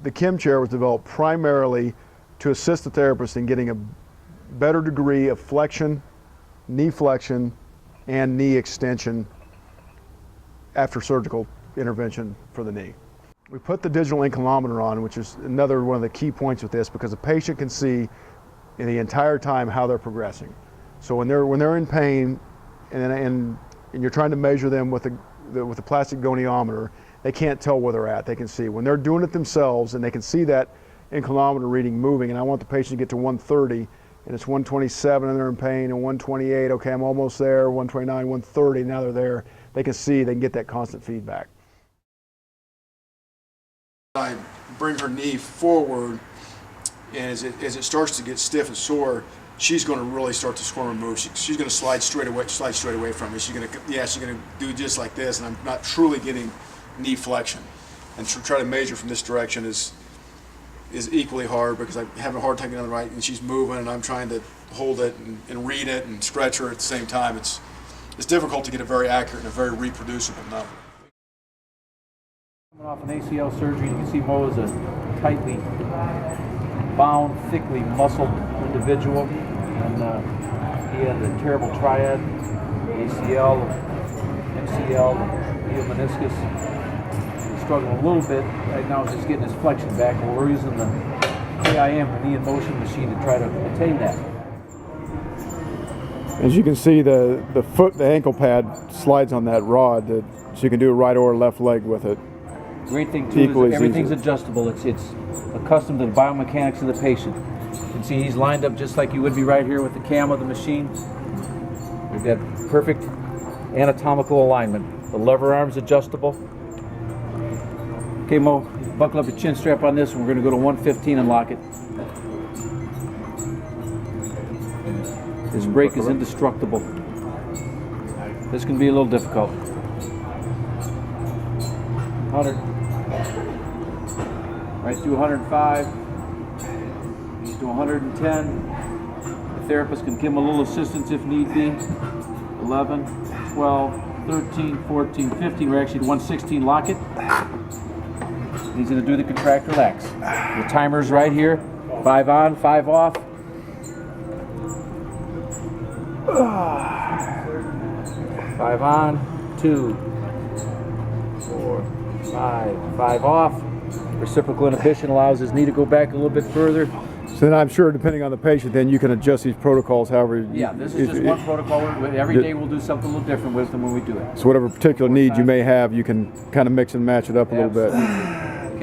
the Kim chair was developed primarily to assist the therapist in getting a better degree of flexion, knee flexion, and knee extension after surgical intervention for the knee. We put the digital ankleometer on, which is another one of the key points with this, because the patient can see in the entire time how they're progressing. So when they're in pain and you're trying to measure them with the plastic goniometer, they can't tell where they're at. They can see when they're doing it themselves, and they can see that ankleometer reading moving. And I want the patient to get to 130, and it's 127, and they're in pain, and 128. Okay, I'm almost there. 129, 130. Now they're there. They can see. They can get that constant feedback. I bring her knee forward, and as it starts to get stiff and sore, she's going to really start to squirm and move. She's going to slide straight away from me. She's going to do just like this, and I'm not truly getting knee flexion. And to try to measure from this direction is equally hard, because I'm having a hard time getting on the right, and she's moving, and I'm trying to hold it and read it and stretch her at the same time. It's difficult to get a very accurate and a very reproducible number. Coming off an ACL surgery, you can see Mo is a tightly bound, thickly muscled individual, and he had a terrible triad: ACL, MCL, medial meniscus. He's struggling a little bit right now. He's just getting his flexion back, and we're using the KIM, the knee in motion machine, to try to attain that. As you can see, the ankle pad slides on that rod, so you can do a right or left leg with it. Great thing too is everything's adjustable. It's accustomed to the biomechanics of the patient. You can see he's lined up just like you would be right here with the cam of the machine. We've got perfect anatomical alignment. The lever arm's adjustable. Okay, Mo, buckle up your chin strap on this, and we're going to go to 115 and lock it. His brake is indestructible. This can be a little difficult. 100. Right through 105. He's to 110. The therapist can give him a little assistance if need be. 11, 12, 13, 14, 15. We're actually to 116. Lock it. He's going to do the contract relax. The timer's right here. 5 on, 5 off. 5 on, 2, 4, 5 off. Reciprocal inhibition allows his knee to go back a little bit further. So then I'm sure, depending on the patient, then you can adjust these protocols however. Yeah, this is just one protocol. Every day we'll do something a little different with them when we do it. So whatever particular needs you may have, you can kind of mix and match it up a little bit.